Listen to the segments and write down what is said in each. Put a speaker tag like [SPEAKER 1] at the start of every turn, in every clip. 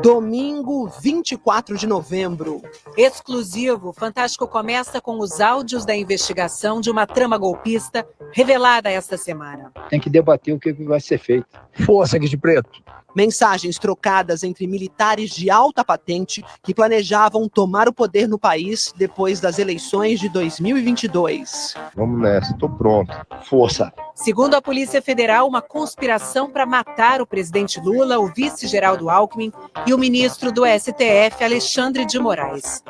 [SPEAKER 1] Domingo, 24 de novembro.
[SPEAKER 2] Exclusivo, o Fantástico começa com os áudios da investigação de uma trama golpista revelada esta semana.
[SPEAKER 3] Tem que debater o que vai ser feito.
[SPEAKER 4] Força aqui de preto.
[SPEAKER 1] Mensagens trocadas entre militares de alta patente que planejavam tomar o poder no país depois das eleições de 2022.
[SPEAKER 4] Vamos nessa, tô pronto. Força.
[SPEAKER 2] Segundo a Polícia Federal, uma conspiração para matar o presidente Lula, o vice-Geraldo Alckmin e o ministro do STF, Alexandre de Moraes.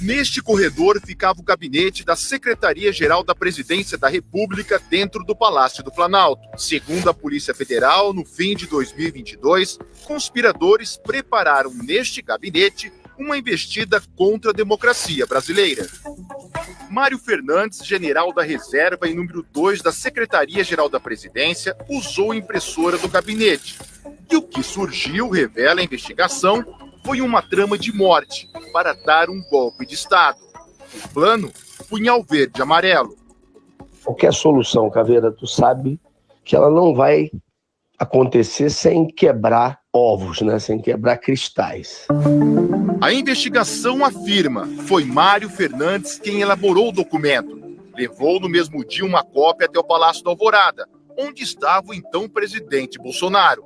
[SPEAKER 5] Neste corredor ficava o gabinete da Secretaria-Geral da Presidência da República dentro do Palácio do Planalto. Segundo a Polícia Federal, no fim de 2022, conspiradores prepararam neste gabinete uma investida contra a democracia brasileira. Mário Fernandes, general da reserva e número 2 da Secretaria-Geral da Presidência, usou a impressora do gabinete. E o que surgiu, revela a investigação, foi uma trama de morte para dar um golpe de Estado. O plano, punhal verde e amarelo.
[SPEAKER 4] Qualquer solução, Caveira, tu sabe que ela não vai acontecer sem quebrar ovos, né? Sem quebrar cristais.
[SPEAKER 5] A investigação afirma que foi Mário Fernandes quem elaborou o documento. Levou no mesmo dia uma cópia até o Palácio da Alvorada, onde estava o então presidente Bolsonaro.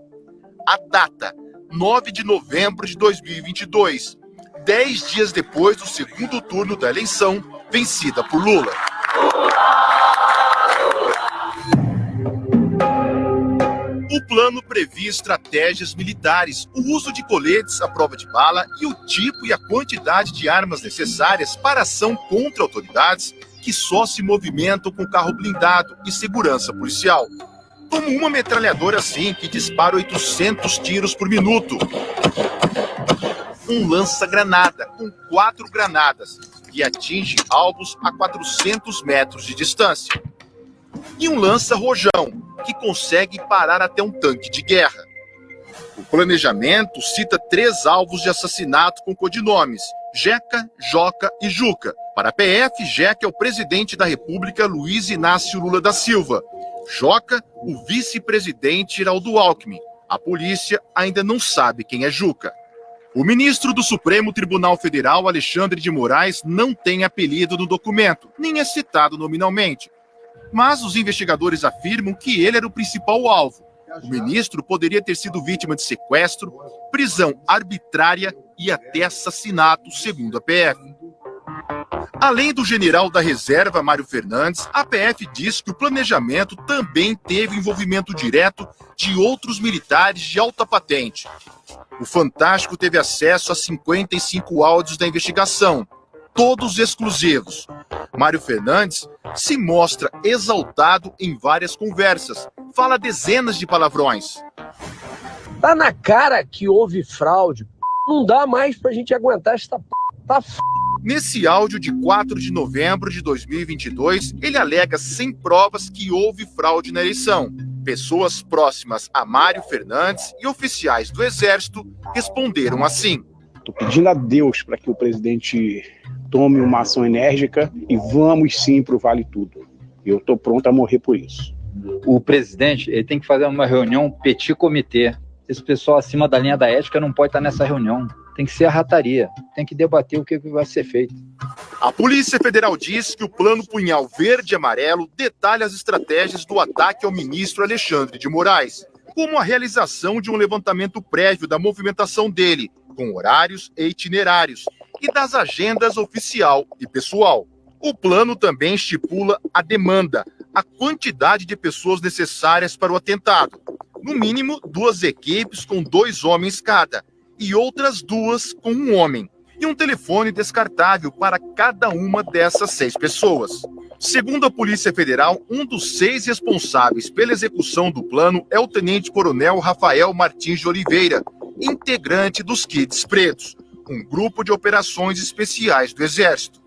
[SPEAKER 5] A data, 9 de novembro de 2022, 10 dias depois do segundo turno da eleição, vencida por Lula. O plano previa estratégias militares, o uso de coletes à prova de bala e o tipo e a quantidade de armas necessárias para ação contra autoridades que só se movimentam com carro blindado e segurança policial. Como uma metralhadora assim que dispara 800 tiros por minuto. Um lança-granada com 4 granadas que atinge alvos a 400 metros de distância. E um lança-rojão que consegue parar até um tanque de guerra. O planejamento cita 3 alvos de assassinato com codinomes: Jeca, Joca e Juca. Para a PF, Jeca é o presidente da República Luiz Inácio Lula da Silva. Joca, o vice-presidente Geraldo Alckmin. A polícia ainda não sabe quem é Juca. O ministro do Supremo Tribunal Federal, Alexandre de Moraes, não tem apelido no documento, nem é citado nominalmente. Mas os investigadores afirmam que ele era o principal alvo. O ministro poderia ter sido vítima de sequestro, prisão arbitrária e até assassinato, segundo a PF. Além do general da reserva, Mário Fernandes, a PF diz que o planejamento também teve envolvimento direto de outros militares de alta patente. O Fantástico teve acesso a 55 áudios da investigação, todos exclusivos. Mário Fernandes se mostra exaltado em várias conversas, fala dezenas de palavrões.
[SPEAKER 4] Tá na cara que houve fraude. Não dá mais pra gente aguentar esta tá
[SPEAKER 5] Nesse áudio de 4 de novembro de 2022, ele alega sem provas que houve fraude na eleição. Pessoas próximas a Mário Fernandes e oficiais do Exército responderam assim.
[SPEAKER 6] Estou pedindo a Deus para que o presidente tome uma ação enérgica e vamos sim para o Vale Tudo. Eu estou pronto a morrer por isso.
[SPEAKER 3] O presidente ele tem que fazer uma reunião petit comitê. Esse pessoal acima da linha da ética não pode estar nessa reunião. Tem que ser a rataria. Tem que debater o que vai ser feito.
[SPEAKER 5] A Polícia Federal diz que o plano punhal verde e amarelo detalha as estratégias do ataque ao ministro Alexandre de Moraes, como a realização de um levantamento prévio da movimentação dele, com horários e itinerários, e das agendas oficial e pessoal. O plano também estipula a demanda, a quantidade de pessoas necessárias para o atentado. No mínimo, 2 equipes com 2 homens cada, e outras 2 com 1 homem, e um telefone descartável para cada uma dessas 6 pessoas. Segundo a Polícia Federal, um dos 6 responsáveis pela execução do plano é o tenente-coronel Rafael Martins de Oliveira, integrante dos Kids Pretos, um grupo de operações especiais do Exército.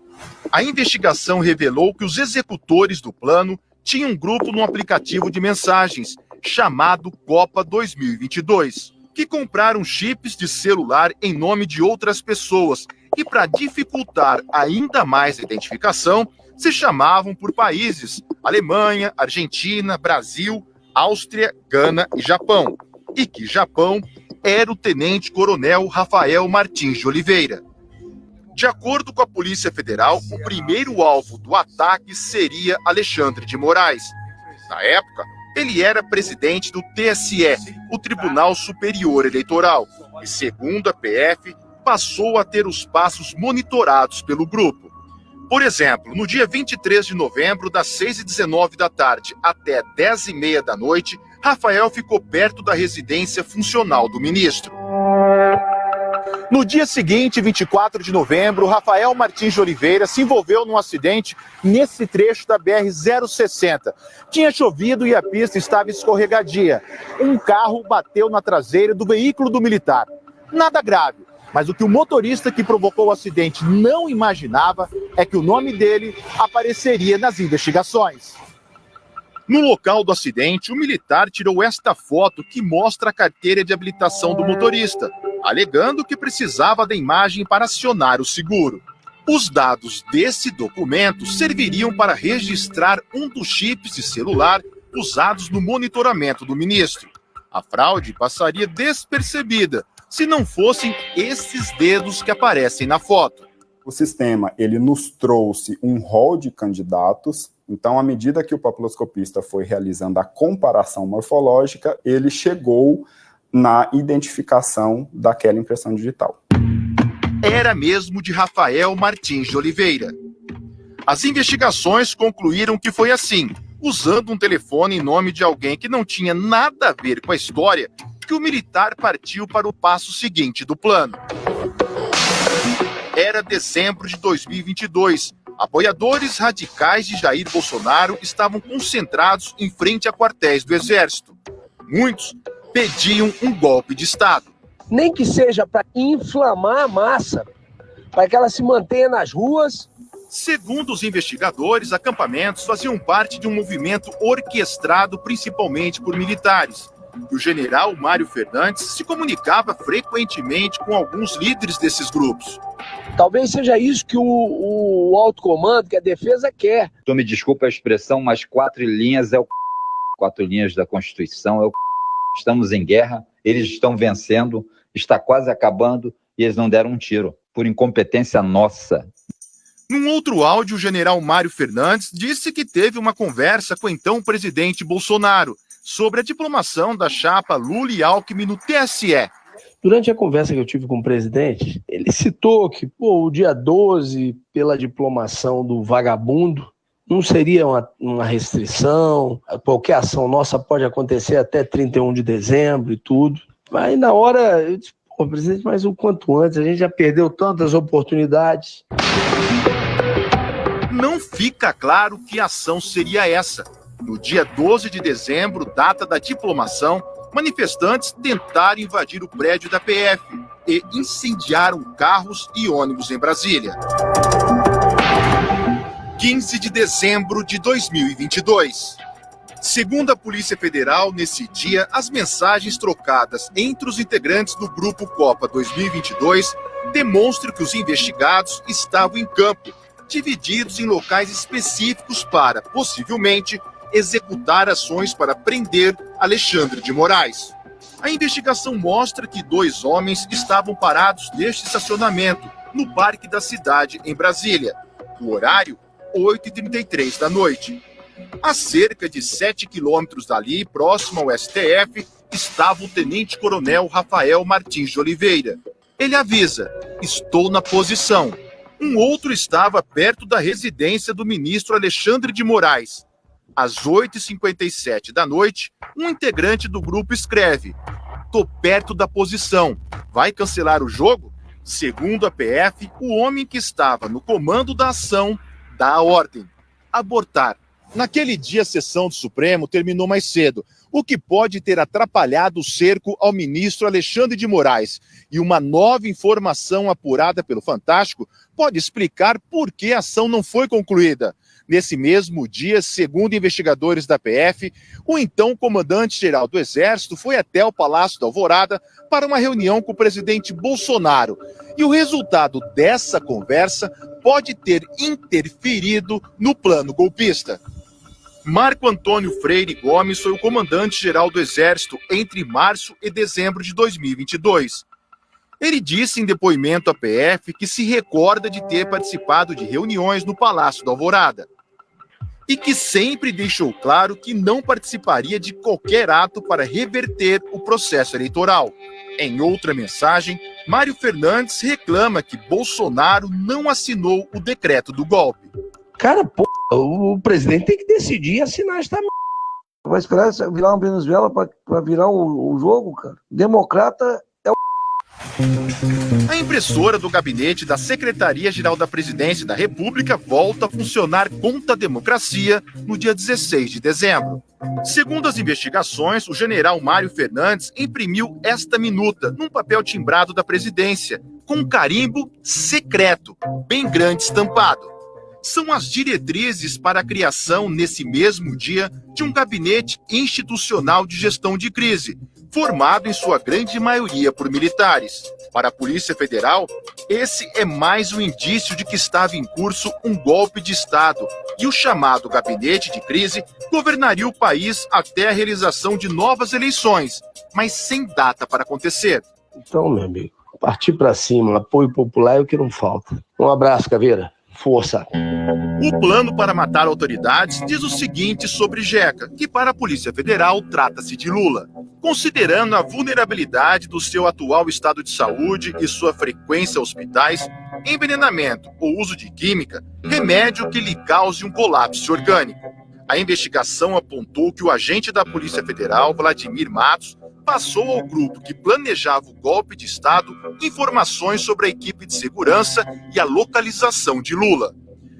[SPEAKER 5] A investigação revelou que os executores do plano tinham um grupo no aplicativo de mensagens, chamado Copa 2022, que compraram chips de celular em nome de outras pessoas e, para dificultar ainda mais a identificação, se chamavam por países: Alemanha, Argentina, Brasil, Áustria, Gana e Japão. E que Japão era o tenente-coronel Rafael Martins de Oliveira. De acordo com a Polícia Federal, o primeiro alvo do ataque seria Alexandre de Moraes. Na época, ele era presidente do TSE, o Tribunal Superior Eleitoral, e, segundo a PF, passou a ter os passos monitorados pelo grupo. Por exemplo, no dia 23 de novembro, das 6h19 da tarde até 10h30 da noite, Rafael ficou perto da residência funcional do ministro. No dia seguinte, 24 de novembro, Rafael Martins de Oliveira se envolveu num acidente nesse trecho da BR-060. Tinha chovido e a pista estava escorregadia. Um carro bateu na traseira do veículo do militar. Nada grave, mas o que o motorista que provocou o acidente não imaginava é que o nome dele apareceria nas investigações. No local do acidente, o militar tirou esta foto que mostra a carteira de habilitação do motorista, alegando que precisava da imagem para acionar o seguro. Os dados desse documento serviriam para registrar um dos chips de celular usados no monitoramento do ministro. A fraude passaria despercebida se não fossem esses dedos que aparecem na foto.
[SPEAKER 7] O sistema, ele nos trouxe um rol de candidatos, então, à medida que o papiloscopista foi realizando a comparação morfológica, ele chegou na identificação daquela impressão digital.
[SPEAKER 5] Era mesmo de Rafael Martins de Oliveira. As investigações concluíram que foi assim, usando um telefone em nome de alguém que não tinha nada a ver com a história, que o militar partiu para o passo seguinte do plano. Era dezembro de 2022. Apoiadores radicais de Jair Bolsonaro estavam concentrados em frente a quartéis do Exército. Muitos pediam um golpe de Estado.
[SPEAKER 4] Nem que seja para inflamar a massa, para que ela se mantenha nas ruas.
[SPEAKER 5] Segundo os investigadores, acampamentos faziam parte de um movimento orquestrado principalmente por militares. E o general Mário Fernandes se comunicava frequentemente com alguns líderes desses grupos.
[SPEAKER 4] Talvez seja isso que o alto comando, que a defesa quer.
[SPEAKER 3] Tu me desculpa a expressão, mas 4 linhas é o 4 linhas da Constituição é o Estamos em guerra, eles estão vencendo, está quase acabando e eles não deram um tiro, por incompetência nossa.
[SPEAKER 5] Num outro áudio, o general Mário Fernandes disse que teve uma conversa com o então presidente Bolsonaro sobre a diplomação da chapa Lula e Alckmin no TSE.
[SPEAKER 4] Durante a conversa que eu tive com o presidente, ele citou que o dia 12, pela diplomação do vagabundo, não seria uma restrição, qualquer ação nossa pode acontecer até 31 de dezembro e tudo. Mas na hora, eu disse, presidente, mas o quanto antes, a gente já perdeu tantas oportunidades.
[SPEAKER 5] Não fica claro que ação seria essa. No dia 12 de dezembro, data da diplomação, manifestantes tentaram invadir o prédio da PF e incendiaram carros e ônibus em Brasília. 15 de dezembro de 2022. Segundo a Polícia Federal, nesse dia, as mensagens trocadas entre os integrantes do Grupo Copa 2022 demonstram que os investigados estavam em campo, divididos em locais específicos para, possivelmente, executar ações para prender Alexandre de Moraes. A investigação mostra que 2 homens estavam parados neste estacionamento, no Parque da Cidade, em Brasília. O horário, 8h33 da noite. A cerca de 7 quilômetros dali, próximo ao STF, estava o tenente-coronel Rafael Martins de Oliveira. Ele avisa, estou na posição. Um outro estava perto da residência do ministro Alexandre de Moraes. Às 8h57 da noite, um integrante do grupo escreve: "Tô perto da posição. Vai cancelar o jogo?" Segundo a PF, o homem que estava no comando da ação dá a ordem: abortar. Naquele dia, a sessão do Supremo terminou mais cedo, o que pode ter atrapalhado o cerco ao ministro Alexandre de Moraes. E uma nova informação apurada pelo Fantástico pode explicar por que a ação não foi concluída. Nesse mesmo dia, segundo investigadores da PF, o então comandante-geral do Exército foi até o Palácio da Alvorada para uma reunião com o presidente Bolsonaro. E o resultado dessa conversa pode ter interferido no plano golpista. Marco Antônio Freire Gomes foi o comandante-geral do Exército entre março e dezembro de 2022. Ele disse em depoimento à PF que se recorda de ter participado de reuniões no Palácio da Alvorada e que sempre deixou claro que não participaria de qualquer ato para reverter o processo eleitoral. Em outra mensagem, Mário Fernandes reclama que Bolsonaro não assinou o decreto do golpe.
[SPEAKER 4] Cara, o presidente tem que decidir e assinar esta merda.
[SPEAKER 8] Vai esperar virar uma Venezuela para virar o jogo, cara? Democrata é o...
[SPEAKER 5] A impressora do gabinete da Secretaria-Geral da Presidência da República volta a funcionar contra a democracia no dia 16 de dezembro. Segundo as investigações, o general Mário Fernandes imprimiu esta minuta num papel timbrado da presidência, com um carimbo secreto, bem grande estampado. São as diretrizes para a criação, nesse mesmo dia, de um gabinete institucional de gestão de crise, formado em sua grande maioria por militares. Para a Polícia Federal, esse é mais um indício de que estava em curso um golpe de Estado e o chamado gabinete de crise governaria o país até a realização de novas eleições, mas sem data para acontecer.
[SPEAKER 4] Então, meu amigo, partir para cima, apoio popular é o que não falta. Um abraço, Caveira. Força.
[SPEAKER 5] O plano para matar autoridades diz o seguinte sobre Jeca, que para a Polícia Federal trata-se de Lula. Considerando a vulnerabilidade do seu atual estado de saúde e sua frequência a hospitais, envenenamento ou uso de química, remédio que lhe cause um colapso orgânico. A investigação apontou que o agente da Polícia Federal, Vladimir Matos, passou ao grupo que planejava o golpe de Estado informações sobre a equipe de segurança e a localização de Lula.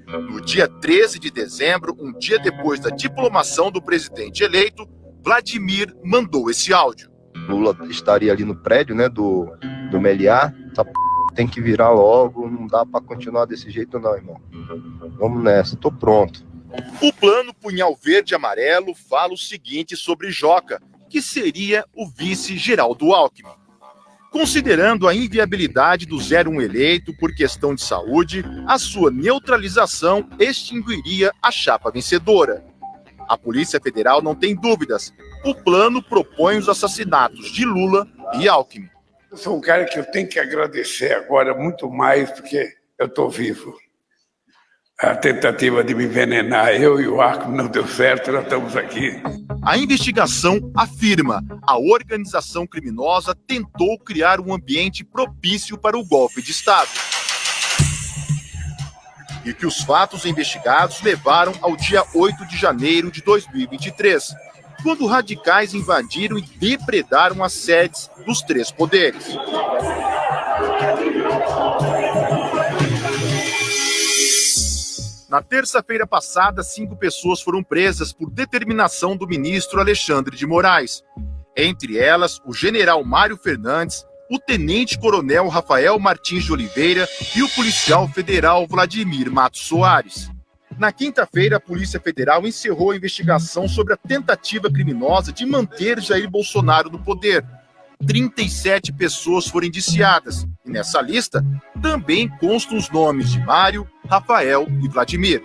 [SPEAKER 5] No dia 13 de dezembro, um dia depois da diplomação do presidente eleito, Vladimir mandou esse áudio.
[SPEAKER 9] Lula estaria ali no prédio, né, do Meliá. Essa tem que virar logo, não dá para continuar desse jeito não, irmão. Vamos nessa, tô pronto.
[SPEAKER 5] O plano Punhal Verde e Amarelo fala o seguinte sobre Joca, que seria o vice-geral do Alckmin. Considerando a inviabilidade do 01 eleito por questão de saúde, a sua neutralização extinguiria a chapa vencedora. A Polícia Federal não tem dúvidas. O plano propõe os assassinatos de Lula e Alckmin.
[SPEAKER 10] Eu sou um cara que eu tenho que agradecer agora muito mais porque eu estou vivo. A tentativa de me envenenar, eu e o Alckmin, não deu certo, nós estamos aqui.
[SPEAKER 5] A investigação afirma que a organização criminosa tentou criar um ambiente propício para o golpe de Estado. E que os fatos investigados levaram ao dia 8 de janeiro de 2023, quando radicais invadiram e depredaram as sedes dos três poderes. Na terça-feira passada, 5 pessoas foram presas por determinação do ministro Alexandre de Moraes. Entre elas, o general Mário Fernandes, o tenente-coronel Rafael Martins de Oliveira e o policial federal Vladimir Matos Soares. Na quinta-feira, a Polícia Federal encerrou a investigação sobre a tentativa criminosa de manter Jair Bolsonaro no poder. 37 pessoas foram indiciadas, e nessa lista também constam os nomes de Mário, Rafael e Vladimir.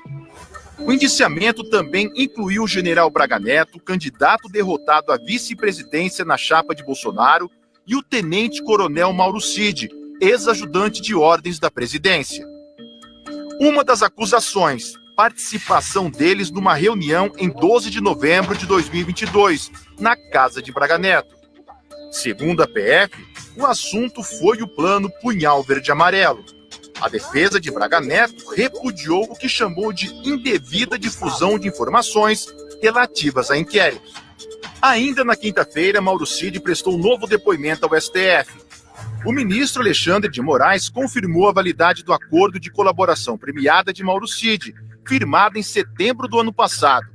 [SPEAKER 5] O indiciamento também incluiu o general Braga Neto, candidato derrotado à vice-presidência na chapa de Bolsonaro, e o tenente-coronel Mauro Cid, ex-ajudante de ordens da presidência. Uma das acusações, participação deles numa reunião em 12 de novembro de 2022, na casa de Braga Neto. Segundo a PF, o assunto foi o plano Punhal Verde e Amarelo. A defesa de Braga Neto repudiou o que chamou de indevida difusão de informações relativas a inquéritos. Ainda na quinta-feira, Mauro Cid prestou um novo depoimento ao STF. O ministro Alexandre de Moraes confirmou a validade do acordo de colaboração premiada de Mauro Cid, firmado em setembro do ano passado,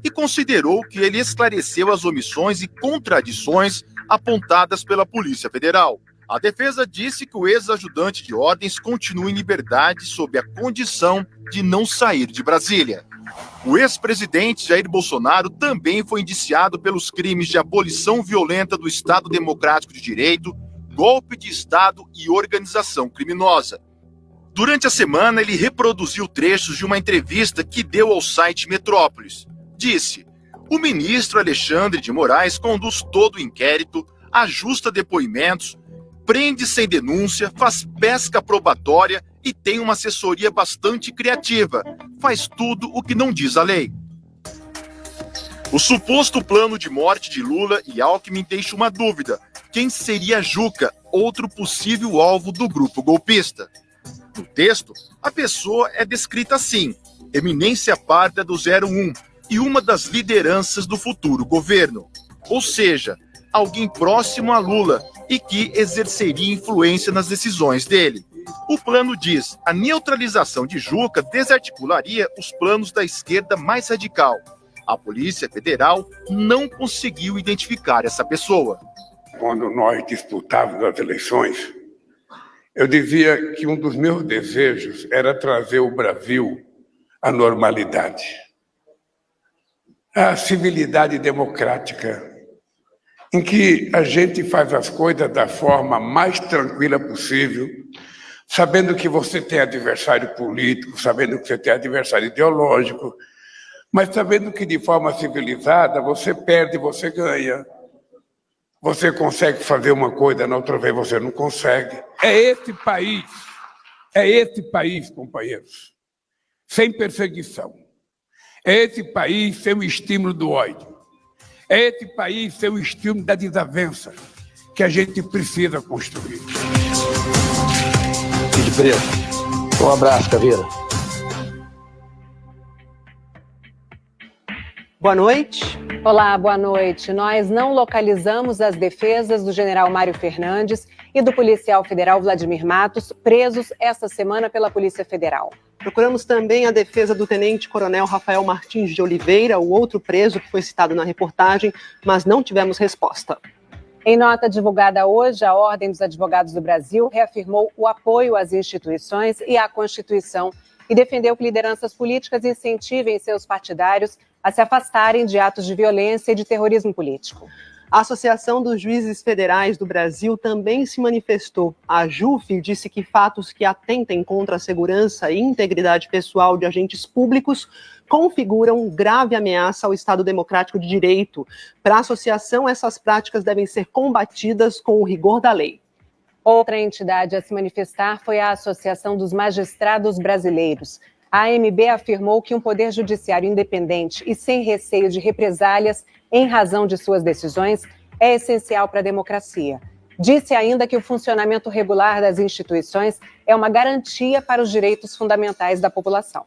[SPEAKER 5] e considerou que ele esclareceu as omissões e contradições apontadas pela Polícia Federal. A defesa disse que o ex-ajudante de ordens continua em liberdade sob a condição de não sair de Brasília. O ex-presidente Jair Bolsonaro também foi indiciado pelos crimes de abolição violenta do Estado Democrático de Direito, golpe de Estado e organização criminosa. Durante a semana, ele reproduziu trechos de uma entrevista que deu ao site Metrópolis. disse: o ministro Alexandre de Moraes conduz todo o inquérito, ajusta depoimentos, prende sem denúncia, faz pesca probatória e tem uma assessoria bastante criativa. Faz tudo o que não diz a lei. O suposto plano de morte de Lula e Alckmin deixa uma dúvida: quem seria Juca, outro possível alvo do grupo golpista? No texto, a pessoa é descrita assim: eminência parda do 01 e uma das lideranças do futuro governo. Ou seja, alguém próximo a Lula e que exerceria influência nas decisões dele. O plano diz: a neutralização de Juca desarticularia os planos da esquerda mais radical. A Polícia Federal não conseguiu identificar essa pessoa.
[SPEAKER 10] Quando nós disputávamos as eleições, eu dizia que um dos meus desejos era trazer o Brasil à normalidade, à civilidade democrática, em que a gente faz as coisas da forma mais tranquila possível, sabendo que você tem adversário político, sabendo que você tem adversário ideológico, mas sabendo que de forma civilizada você perde, você ganha. Você consegue fazer uma coisa, na outra vez você não consegue. É esse país, companheiros, sem perseguição. É esse país sem o estímulo do ódio. É esse país sem o estímulo da desavença que a gente precisa construir.
[SPEAKER 4] Cid Preto, um abraço, Caveira.
[SPEAKER 1] Boa noite.
[SPEAKER 2] Olá, boa noite. Nós não localizamos as defesas do general Mário Fernandes e do policial federal Vladimir Matos, presos esta semana pela Polícia Federal.
[SPEAKER 1] Procuramos também a defesa do tenente-coronel Rafael Martins de Oliveira, o outro preso que foi citado na reportagem, mas não tivemos resposta.
[SPEAKER 2] Em nota divulgada hoje, a Ordem dos Advogados do Brasil reafirmou o apoio às instituições e à Constituição e defendeu que lideranças políticas incentivem seus partidários a se afastarem de atos de violência e de terrorismo político.
[SPEAKER 1] A Associação dos Juízes Federais do Brasil também se manifestou. A JUF disse que fatos que atentem contra a segurança e integridade pessoal de agentes públicos configuram grave ameaça ao Estado Democrático de Direito. Para a associação, essas práticas devem ser combatidas com o rigor da lei.
[SPEAKER 2] Outra entidade a se manifestar foi a Associação dos Magistrados Brasileiros. A AMB afirmou que um poder judiciário independente e sem receio de represálias em razão de suas decisões é essencial para a democracia. Disse ainda que o funcionamento regular das instituições é uma garantia para os direitos fundamentais da população.